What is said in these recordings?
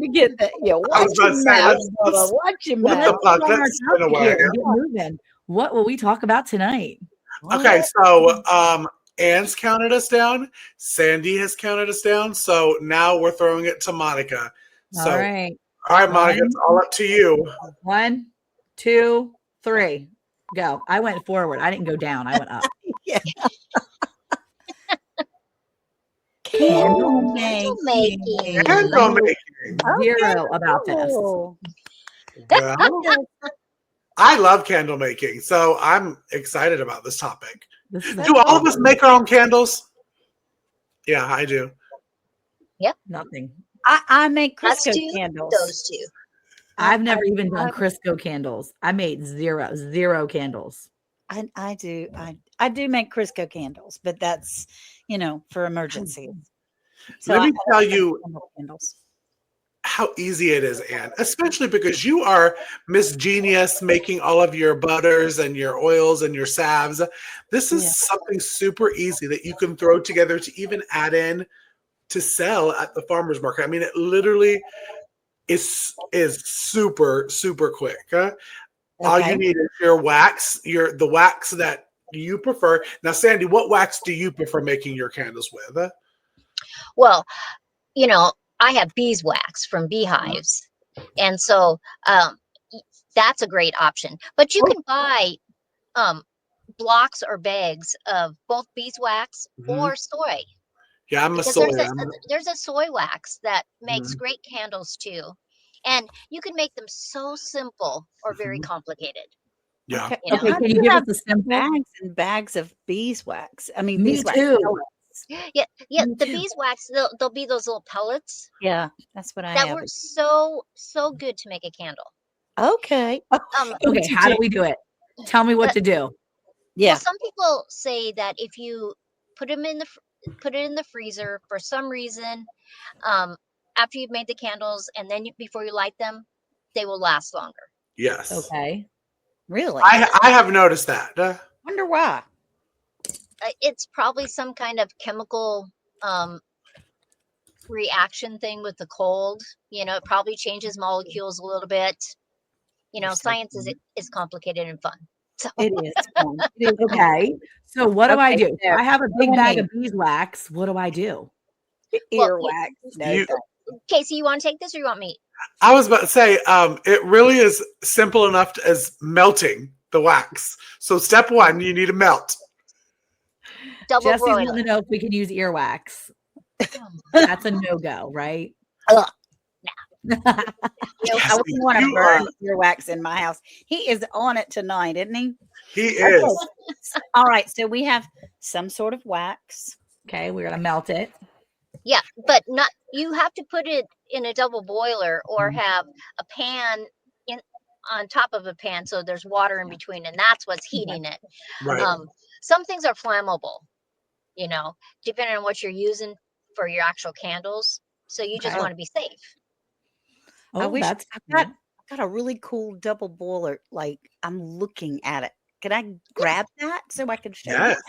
to get that. Yeah, I was watch about your to say, mouth, let's Bubba. Watch your what the mouth. fuck? On our Let's spin topic away. here. Get moving. What will we talk about tonight? Okay, so Anne's counted us down. Sandy has counted us down. So now we're throwing it to Monica. So, All right. Monica, it's all up to you. 1, 2, 3. Go. I went forward. I didn't go down. I went up. Yeah. Candle Candle making. making. Candle making. Zero about this. Oh. Well, I love candle making, so I'm excited about this topic. This is Do all of us make our own candles? Yeah, I do. nothing. I make Us Crisco two, candles. those two. I've never even done Crisco candles. I made zero candles. I do. I do make Crisco candles, but that's for emergencies. Let me I tell make you candles. how easy it is, Anne, especially because you are Miss Genius making all of your butters and your oils and your salves. This is something super easy that you can throw together to even add in to sell at the farmer's market. I mean, it literally is super, super quick. All you need is your wax, the wax that you prefer. Now, Sandy, what wax do you prefer making your candles with? Well, I have beeswax from beehives. And so that's a great option. But you can buy blocks or bags of both beeswax or soy. Yeah, I'm a Because soy. there's a soy wax that makes great candles too. And you can make them so simple or very complicated. Yeah. Okay. Okay, can you give us a simple? Bags and bags of beeswax? I mean, Me beeswax too. Yeah, Me the too. beeswax, there'll be those little pellets Yeah, that's what I that have. work so good to make a candle. Okay. Okay, how do we do it? Tell me what to do. Yeah. Well, some people say that if you put it in the freezer for some reason, after you've made the candles and then before you light them, they will last longer. Yes. Okay. Really? I have noticed that. Wonder why. It's probably some kind of chemical reaction thing with the cold. It probably changes molecules a little bit. Science is complicated and fun. So It is fun. It is fun. Okay. So what do I do? so I have a big what do I bag need? of beeswax. What do I do? Earwax. No, You- Casey, you want to take this or you want me? I was about to say, it really is simple enough as melting the wax. So step one, you need to melt. Double Jesse's broiler. want to know if we can use earwax. That's a no-go, right? I Yes, wouldn't want to you burn are. earwax in my house. He is on it tonight, isn't he? He is. All right. So we have some sort of wax. Okay, we're gonna melt it. Yeah, but not. You have to put it in a double boiler or Mm-hmm. have a pan on top of a pan so there's water in between, and that's what's heating it. Right. Some things are flammable, depending on what you're using for your actual candles. So you just Okay. want to be safe. I Oh, wish that's I got a really cool double boiler. Like I'm looking at it. Could I grab that so I can show you? Yes.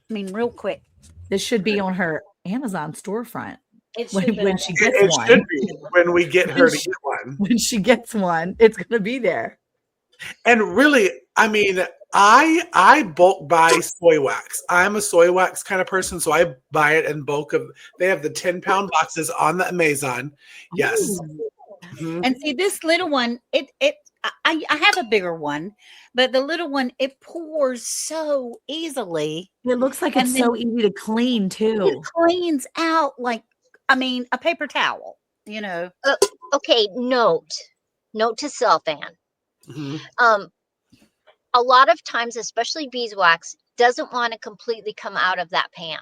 I mean, real quick. this should be on her Amazon storefront It when she gets It one. should be when we get her to get one. When she gets one, it's gonna be there. And really, I mean, I bulk buy soy wax. I'm a soy wax kind of person, so I buy it in bulk. They have the 10-pound boxes on the Amazon. Yes. Ooh. Mhm. And see this little one, I have a bigger one, but the little one, it pours so easily. It looks like And it's then- so easy to clean It too. cleans out like, a paper towel, Okay, note to self, Anne. Mhm. A lot of times, especially beeswax, doesn't want to completely come out of that pan.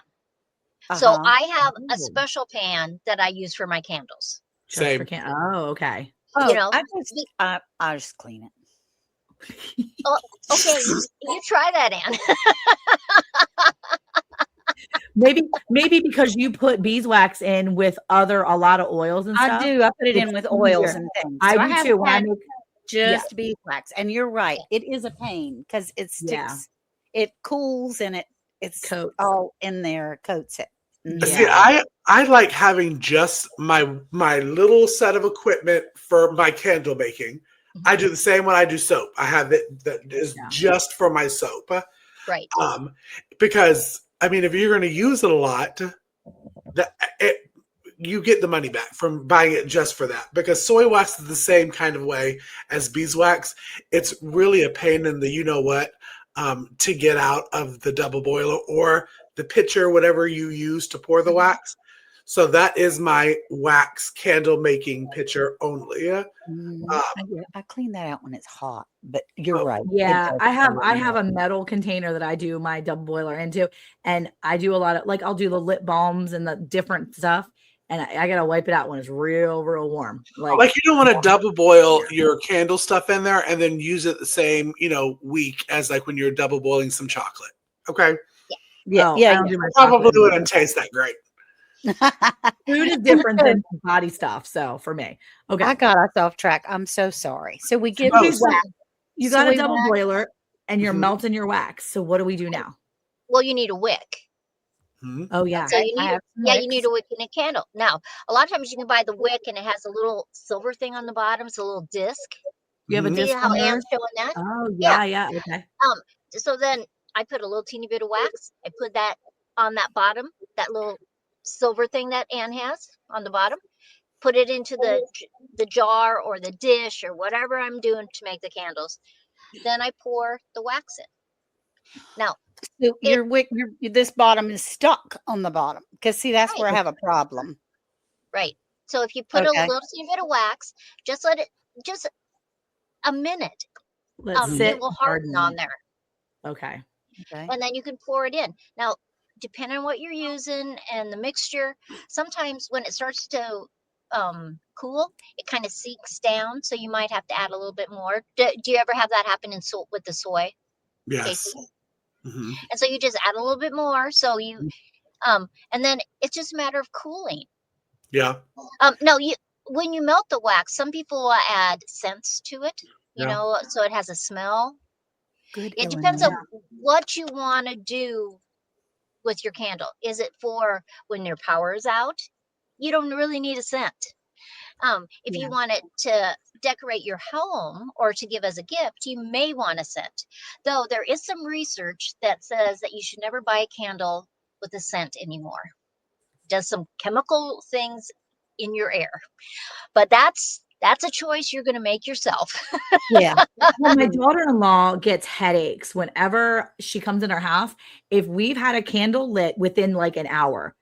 So Uh-huh. I have a Ooh. special pan that I use for my candles. Just for Same. Oh, okay. know, I just clean it. Okay, you try that, Anne. Maybe because you put beeswax in with a lot of oils and stuff. I do. I put it in It's with oils easier. and things. I So do have too. When I had make just beeswax, and you're right. It is a pain because it sticks. Yeah. It cools and it's Coats. all in there. Coats it. Mhm. See, Yeah. I like having just my little set of equipment for my candle making. I do the same when I do soap. I have it that is just for my soap. Right. Because I mean, if you're going to use it a lot, you get the money back from buying it just for that. Because soy wax is the same kind of way as beeswax. It's really a pain in the you know what to get out of the double boiler or the pitcher, whatever you use to pour the wax. So that is my wax candle making pitcher only. I clean that out when it's hot, but you're right. Yeah, I have a metal container that I do my double boiler into, and I do a lot of I'll do the lip balms and the different stuff, and I gotta wipe it out when it's real warm. Like you don't want to double boil your candle stuff in there and then use it the same week as like when you're double boiling some chocolate. Okay. Yeah. Probably wouldn't taste that great. Food is different than body stuff. So for me, okay, I got us off track. I'm so sorry. So we get you got a double boiler and you're melting your wax. So what do we do now? Well, you need a wick. Oh yeah. So you need a wick and a candle. Now, a lot of times you can buy the wick and it has a little silver thing on the bottom. It's a little disc. You have a disc how on there? Anne's showing that? Oh yeah. Okay. So then I put a little teeny bit of wax. I put that on that bottom, that little silver thing that Anne has on the bottom. Put it into the jar or the dish or whatever I'm doing to make the candles. Then I pour the wax in. Now, so your wick, this bottom is stuck on the bottom because see that's where I have a problem. Right. So if you put a little teeny bit of wax, just let it a minute. It will harden on there. Okay. And then you can pour it in. Now, depending on what you're using and the mixture, sometimes when it starts to cool, it kind of sinks down. So you might have to add a little bit more. Do you ever have that happen with the soy? Yes. And so you just add a little bit more. So you, and then it's just a matter of cooling. Yeah. No, when you melt the wax, some people will add scents to it, so it has a smell. It depends on what you want to do with your candle. Is it for when your power is out? You don't really need a scent. If you want it to decorate your home or to give as a gift, you may want a scent. Though there is some research that says that you should never buy a candle with a scent anymore. It does some chemical things in your air. But that's a choice you're going to make yourself. Yeah. Well, my daughter-in-law gets headaches whenever she comes in our house. If we've had a candle lit within like an hour,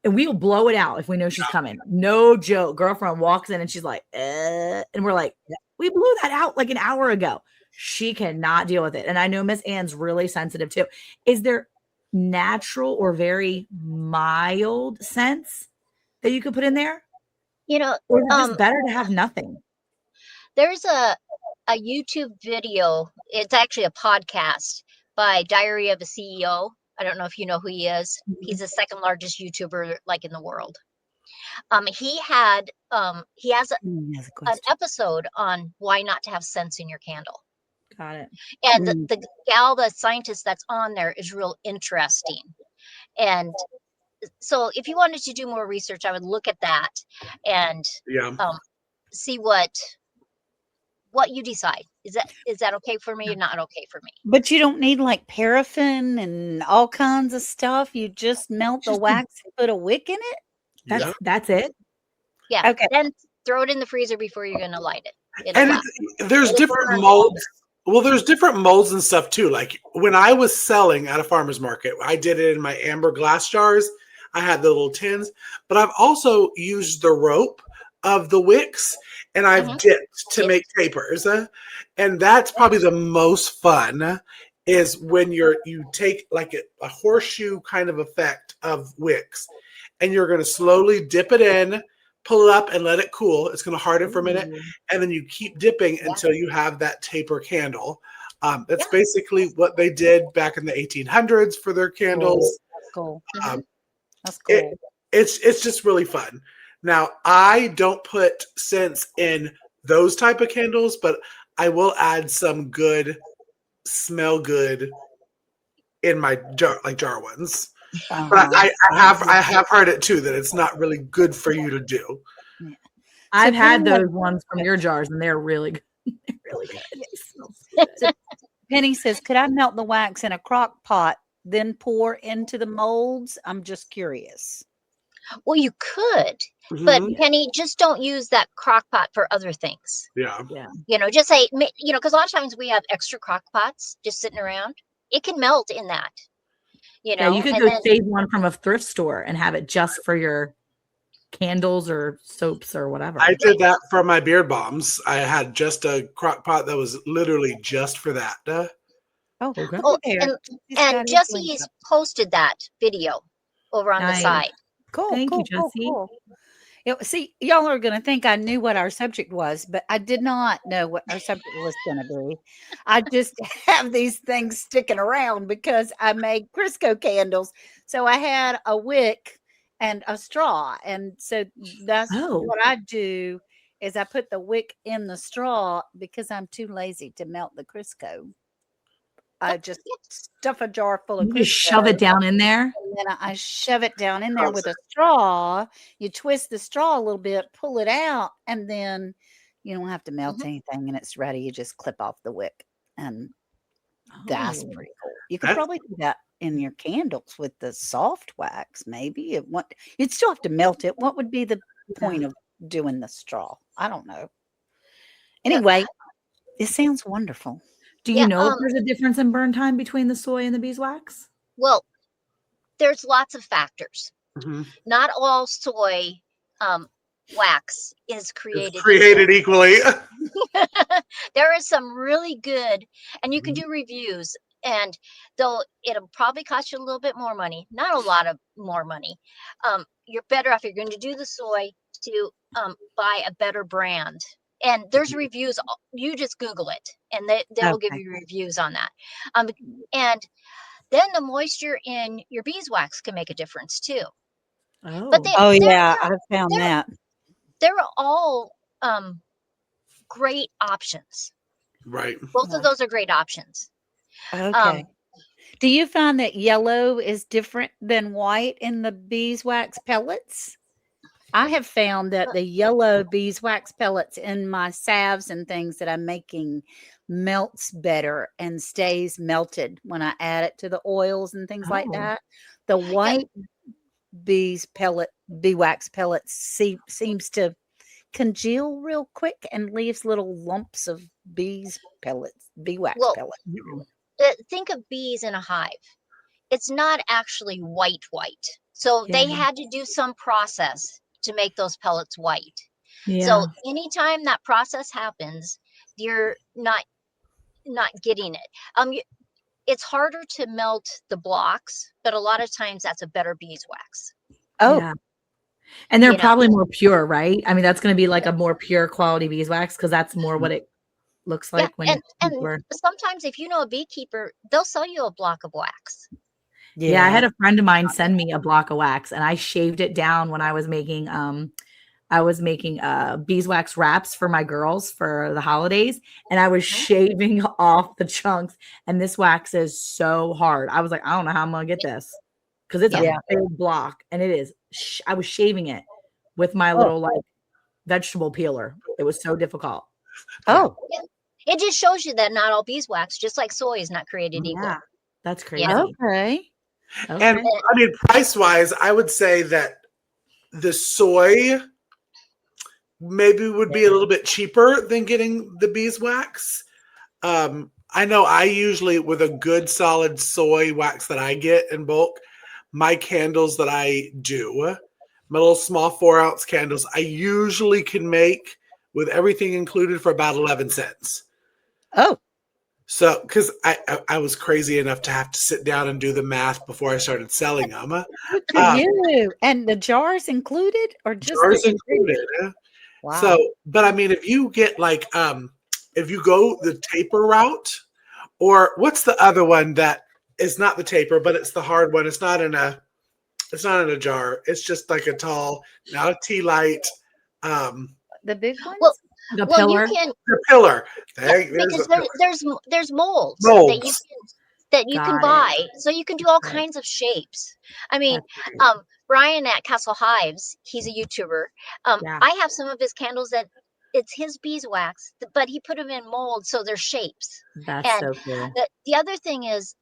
and we'll blow it out if we know she's coming. No joke. Girlfriend walks in and she's like, and we're like, we blew that out like an hour ago. She cannot deal with it. And I know Miss Ann's really sensitive too. Is there natural or very mild scents that you could put in there? Or is it just better to have nothing? There's a YouTube video. It's actually a podcast by Diary of a CEO. I don't know if you know who he is. He's the second largest YouTuber in the world. He has an episode on why not to have scents in your candle. Got it. And the scientist that's on there is real interesting. And so if you wanted to do more research, I would look at that and see what you decide. Is that okay for me or not okay for me? But you don't need like paraffin and all kinds of stuff. You just melt the wax and put a wick in it. That's it. Yeah. Okay. Then throw it in the freezer before you're going to light it. And there's different molds. Well, there's different molds and stuff too. Like when I was selling at a farmer's market, I did it in my amber glass jars. I had the little tins, but I've also used the rope of the wicks and I've dipped to make tapers. And that's probably the most fun is when you take like a horseshoe kind of effect of wicks and you're going to slowly dip it in, pull it up and let it cool. It's going to harden for a minute. And then you keep dipping until you have that taper candle. That's basically what they did back in the 1800s for their candles. Cool. That's cool. It's just really fun. Now, I don't put scents in those type of candles, but I will add some good, smell good in my jar ones. But Uh-huh. I have heard it too that it's not really good for you to do. I've had Penny those ones from your jars, and they're really good. They're really good. They smell so good. Penny says, "Could I melt the wax in a crock pot, then pour into the molds?" I'm just curious. Well, you could, but Mhm. Penny, just don't use that crock pot for other things. Yeah. Just say, because a lot of times we have extra crock pots just sitting around. It can melt in that, Yeah, you could and go then save one from a thrift store and have it just for your candles or soaps or whatever. I did that for my beard bombs. I had just a crock pot that was literally just for that. Oh, Okay. look there. and He's got and his link Jesse's up. posted that video over on the Nice. side. Cool, Thank you, cool, Jessie. cool. See, y'all are going to think I knew what our subject was, but I did not know what our subject was going to be. I just have these things sticking around because I make Crisco candles. So I had a wick and a straw. And so that's Oh. what I do is I put the wick in the straw because I'm too lazy to melt the Crisco. I just stuff a jar full of You just Crisco. shove it down in there. And then I shove it down in there with a straw. You twist the straw a little bit, pull it out, and then you don't have to melt anything, and it's ready. You just clip off the wick, and that's Oh. pretty cool. You could probably do that in your candles with the soft wax. Maybe you'd still have to melt it. What would be the point of doing the straw? I don't know. Anyway, it sounds wonderful. Do you know if there's a difference in burn time between the soy and the beeswax? Well, there's lots of factors. Mhm. Not all soy wax is created Created equally. There is some really good, and you can do reviews, and though it'll probably cost you a little bit more money, not a lot of more money. You're better off, if you're going to do the soy, to buy a better brand. And there's reviews. You just Google it, and they will give Okay. you reviews on that. And then the moisture in your beeswax can make a difference too. But Oh yeah, I found they're- that. they're all great options. Right. Both of those are great options. Okay. Do you find that yellow is different than white in the beeswax pellets? I have found that the yellow beeswax pellets in my salves and things that I'm making melts better and stays melted when I add it to the oils and things like that. The white beeswax pellets seems to congeal real quick and leaves little lumps of beeswax pellets. Think of bees in a hive. It's not actually white. So they had to do some process to make those pellets white. So anytime that process happens, you're not getting it. It's harder to melt the blocks, but a lot of times that's a better beeswax. Oh, yeah. And they're probably more pure, right? I mean, that's going to be like a more pure quality beeswax because that's more what it looks like when and sometimes if you know a beekeeper, they'll sell you a block of wax. Yeah, I had a friend of mine send me a block of wax, and I shaved it down when I was making beeswax wraps for my girls for the holidays, and I was shaving off the chunks, and this wax is so hard. I was like, I don't know how I'm gonna get this because it's a big block, and it is. I was shaving it with my little like vegetable peeler. It was so difficult. Oh, it just shows you that not all beeswax, just like soy, is not created equal. That's crazy. Okay. And I mean, price wise, I would say that the soy maybe would be a little bit cheaper than getting the beeswax. I know I usually, with a good solid soy wax that I get in bulk, my candles that I do, my little small 4-ounce candles, I usually can make with everything included for about 11 cents. Oh. So, because I was crazy enough to have to sit down and do the math before I started selling them. Good for you. And the jars included, or just jars included? Wow. So, but I mean, if you get like, if you go the taper route, or what's the other one that is not the taper, but it's the hard one. It's not in a jar. It's just like a tall, not a tea light. The big ones. Well, the pillar. You can the pillar. because there's molds that you can Got it. buy. So you can do all Right. kinds of shapes. I mean, That's great. Brian at Castle Hives, he's a YouTuber. Yeah, I have some of his candles that it's his beeswax, but he put them in mold so they're shapes. that's And so cool. the other thing is,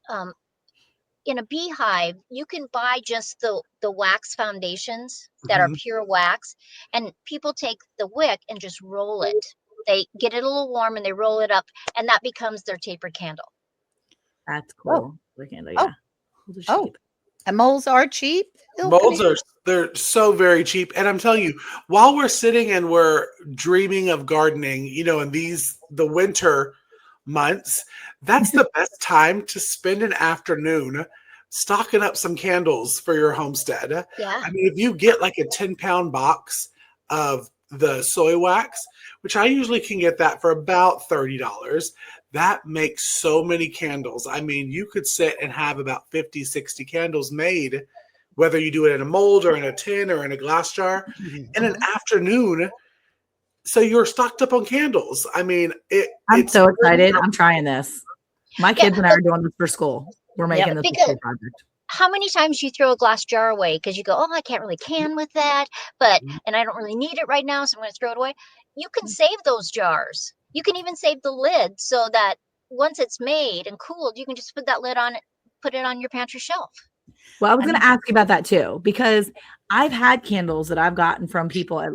in a beehive, you can buy just the wax foundations that are Mhm. pure wax, and people take the wick and just roll it. They get it a little warm and they roll it up, and that becomes their tapered candle. That's Oh, cool. The candle, oh, yeah. Hold the oh. shape. And molds are cheap, Molds Ilkany? they're so very cheap. And I'm telling you, while we're sitting and we're dreaming of gardening, in the winter months, that's the best time to spend an afternoon stocking up some candles for your homestead. Yeah. I mean, if you get like a 10-pound box of the soy wax, which I usually can get that for about $30, that makes so many candles. I mean, you could sit and have about 50, 60 candles made, whether you do it in a mold or in a tin or in a glass jar, in an Mhm. afternoon. So you're stocked up on candles. I mean, I'm it's so really excited. I'm trying this. My Yeah, kids and I are doing this for school. We're Yep. making this a because school project. how many times you throw a glass jar away because you go, oh, I can't really can with that, and I don't really need it right now, so I'm going to throw it away. You can save those jars. You can even save the lid so that once it's made and cooled, you can just put that lid on it, put it on your pantry shelf. Well, I was I going mean, to ask you about that too, because I've had candles that I've gotten from people at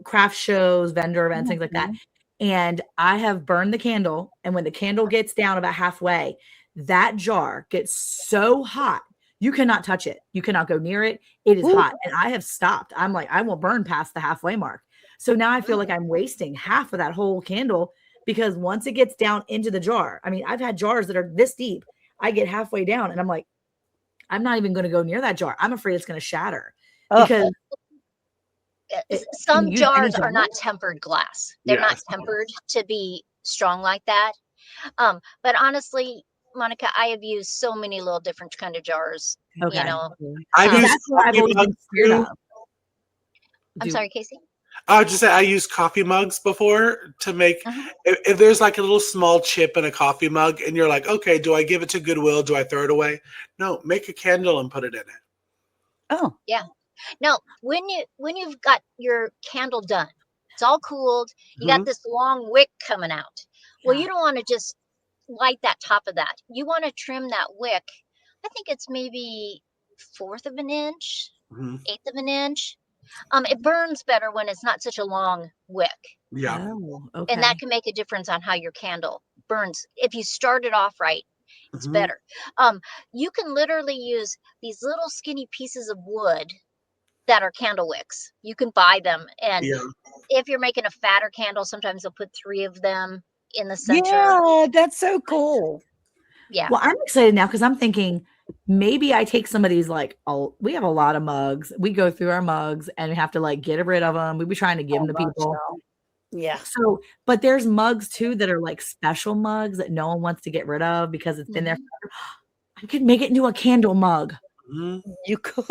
craft shows, vendor events, things like that. mhm. And I have burned the candle, and when the candle gets down about halfway, that jar gets so hot you cannot touch it. You cannot go near it. It is Ooh, hot, and I have stopped. I'm like, I won't burn past the halfway mark. So now I feel like I'm wasting half of that whole candle because once it gets down into the jar, I mean, I've had jars that are this deep. I get halfway down, and I'm like, I'm not even going to go near that jar. I'm afraid it's going to shatter ugh, because can Some you use any jars jar? are not tempered glass. They're not yes. tempered to be strong like that. But honestly, Monica, I have used so many little different kind of jars. You Okay. know, I've So um, used that's what I've coffee always been mugs scared too. of. I'm Do sorry, Casey. I just say I used coffee mugs before to make. Uh-huh. If there's like a little small chip in a coffee mug, and you're like, okay, do I give it to Goodwill? Do I throw it away? No, make a candle and put it in it. oh, Yeah. Now, when you've got your candle done, it's all cooled. You got Mhm. this long wick coming out. Well, yeah. you don't want to just light that top of that. You want to trim that wick. I think it's maybe fourth of an inch, Mhm. eighth of an inch. It burns better when it's not such a long wick, Yeah. Oh, and that okay. can make a difference on how your candle burns. If you start it off right, it's Mhm. better. You can literally use these little skinny pieces of wood that are candle wicks. You can buy them, and Yeah. if you're making a fatter candle, sometimes they'll put 3 of them in the center. yeah, that's so cool. Yeah. Well, I'm excited now because I'm thinking maybe I take some of these we have a lot of mugs. We go through our mugs and we have to like get rid of them. We be trying to give Oh them to gosh, people. yeah. So, but there's mugs too that are like special mugs that no one wants to get rid of because it's been there Mhm. forever. I could make it into a candle mug. Mhm. You could.